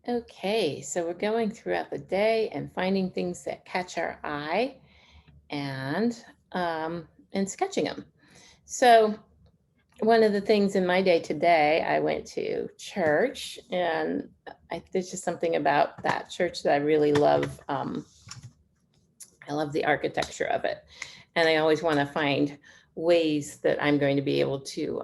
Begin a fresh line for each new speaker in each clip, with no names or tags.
Okay, so we're going throughout the day and finding things that catch our eye and sketching them. So one of the things in my day today, I went to church, and there's just something about that church that I really love. I love the architecture of it, and I always want to find ways that I'm going to be able to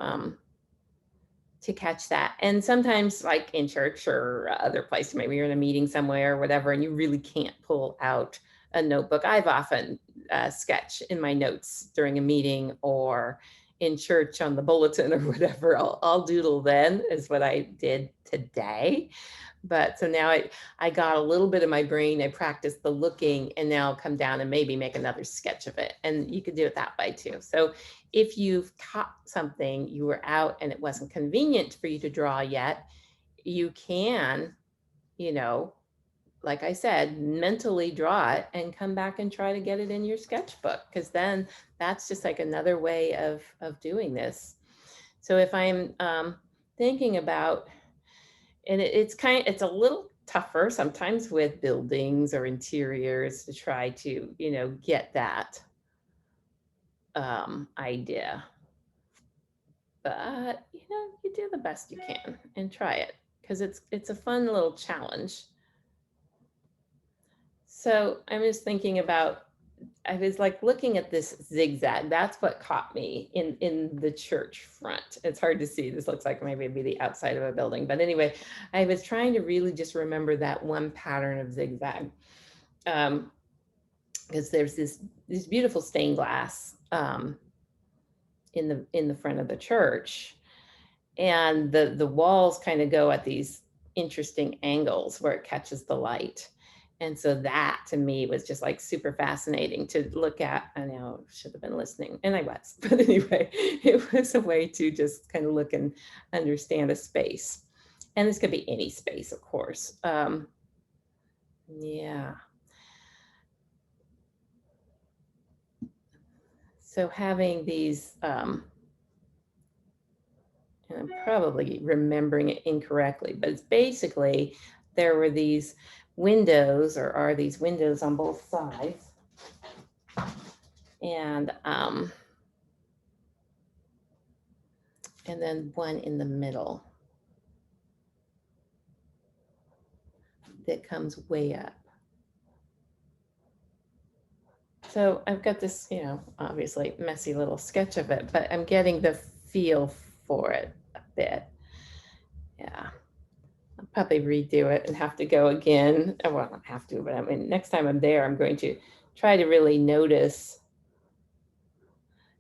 catch that. And sometimes, like in church or other places, maybe you're in a meeting somewhere or whatever, and you really can't pull out a notebook. I've often sketch in my notes during a meeting or in church on the bulletin or whatever. I'll doodle then, is what I did today. But so now I got a little bit of my brain. I practiced the looking, and now I'll come down and maybe make another sketch of it. And you could do it that way too. So if you've caught something, you were out and it wasn't convenient for you to draw yet, you can, you know, like I said, mentally draw it and come back and try to get it in your sketchbook, because then that's just like another way of doing this. So if I'm thinking about, and it's a little tougher sometimes with buildings or interiors to try to, get that idea. But you do the best you can and try it, because it's a fun little challenge. So I'm just thinking about, I was like looking at this zigzag. That's what caught me in the church front. It's hard to see. This looks like maybe it'd be the outside of a building. But anyway, I was trying to really just remember that one pattern of zigzag. Because there's this beautiful stained glass in the front of the church, and the walls kind of go at these interesting angles where it catches the light. And so that to me was just like super fascinating to look at. I know I should have been listening, and I was, but anyway, it was a way to just kind of look and understand a space. And this could be any space, of course. Yeah. So having these, and I'm probably remembering it incorrectly, but it's basically there were these windows, or are these windows on both sides, and then one in the middle that comes way up. So I've got this, obviously messy little sketch of it, but I'm getting the feel for it a bit. Yeah. I'll probably redo it and have to go again. Well, I don't have to, but I mean, next time I'm there, I'm going to try to really notice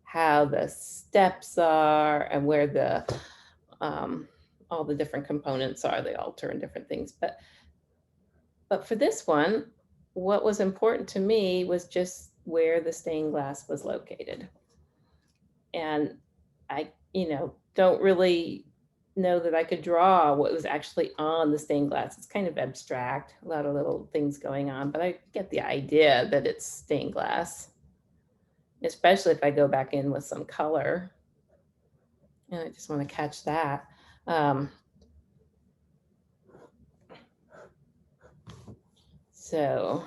how the steps are and where the all the different components are. They all turn different things. But for this one, what was important to me was just where the stained glass was located. And I, don't really know that I could draw what was actually on the stained glass. It's kind of abstract, a lot of little things going on, but I get the idea that it's stained glass, especially if I go back in with some color. And I just want to catch that. Um, so,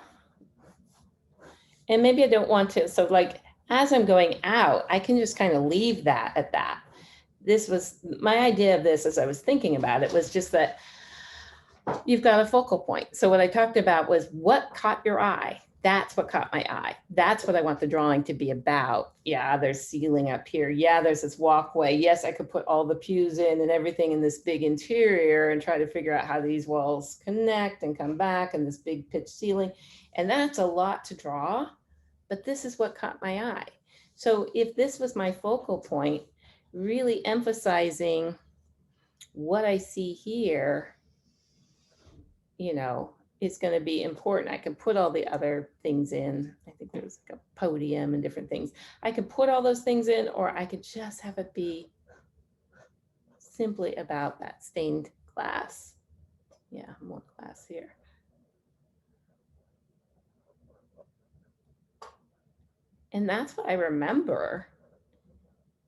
and maybe I don't want to. So, like, as I'm going out, I can just kind of leave that at that. This was my idea of this as I was thinking about it, was just that you've got a focal point. So, what I talked about was what caught your eye. That's what caught my eye. That's what I want the drawing to be about. Yeah, there's ceiling up here. Yeah, there's this walkway. Yes, I could put all the pews in and everything in this big interior and try to figure out how these walls connect and come back, and this big pitch ceiling. And that's a lot to draw, but this is what caught my eye. So if this was my focal point, really emphasizing what I see here, you know, is going to be important. I can put all the other things in. I think there's like a podium and different things. I could put all those things in, or I could just have it be simply about that stained glass. Yeah, more glass here. And that's what I remember.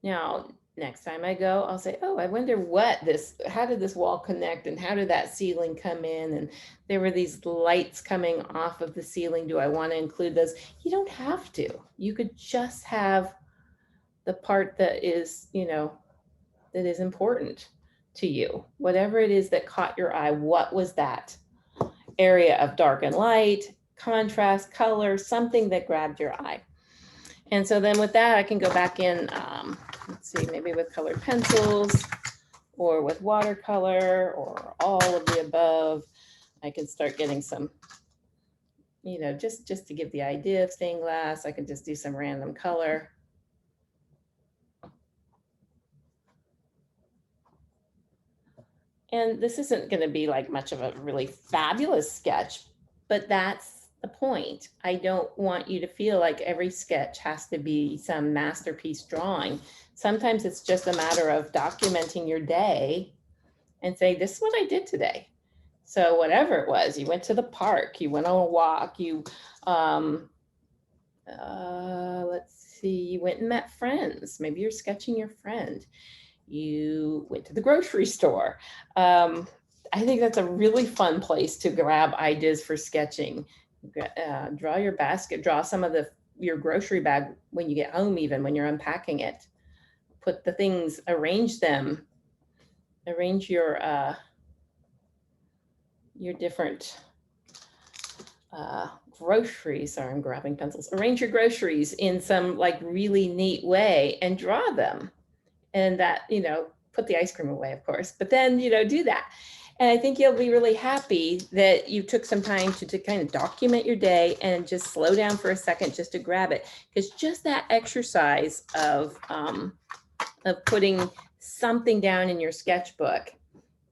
Now, next time I go, I'll say, oh, I wonder how did this wall connect and how did that ceiling come in? And there were these lights coming off of the ceiling. Do I want to include those? You don't have to. You could just have the part that is, that is important to you. Whatever it is that caught your eye, what was that area of dark and light, contrast, color, something that grabbed your eye? And so then with that, I can go back in, let's see, maybe with colored pencils or with watercolor or all of the above. I can start getting some, just to give the idea of stained glass, I can just do some random color. And this isn't going to be like much of a really fabulous sketch, but that's the point. I don't want you to feel like every sketch has to be some masterpiece drawing. Sometimes it's just a matter of documenting your day and say, this is what I did today. So whatever it was, you went to the park, you went on a walk, let's see, you went and met friends. Maybe you're sketching your friend. You went to the grocery store. I think that's a really fun place to grab ideas for sketching. Draw your basket, draw some of your grocery bag when you get home, even when you're unpacking it. Put the things, arrange them, arrange your different groceries. Sorry, I'm grabbing pencils. Arrange your groceries in some like really neat way and draw them. And that, put the ice cream away, of course, but then, do that. And I think you'll be really happy that you took some time to kind of document your day and just slow down for a second just to grab it. Because just that exercise of putting something down in your sketchbook,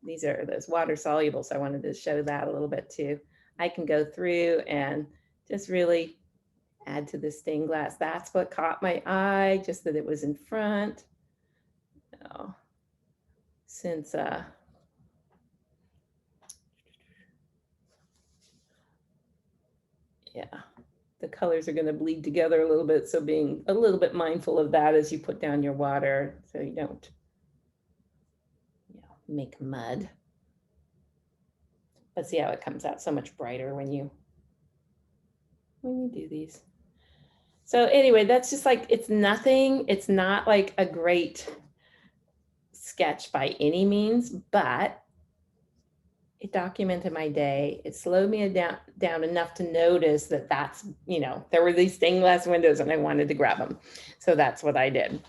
these are those water soluble, so I wanted to show that a little bit too. I can go through and just really add to the stained glass. That's what caught my eye, just that it was in front. Oh, since yeah, the colors are going to bleed together a little bit, so being a little bit mindful of that as you put down your water so you don't make mud. But see how it comes out so much brighter when you do these. So anyway, that's just like, it's nothing, it's not like a great sketch by any means, but it documented my day. It slowed me down enough to notice that that's, there were these stained glass windows and I wanted to grab them. So that's what I did.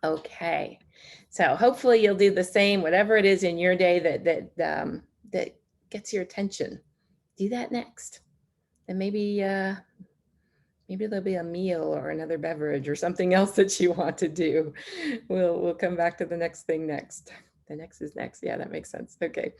Okay. So hopefully you'll do the same, whatever it is in your day that gets your attention. Do that next. And maybe there'll be a meal or another beverage or something else that you want to do. We'll come back to the next thing next. The next is next. Yeah, that makes sense. Okay.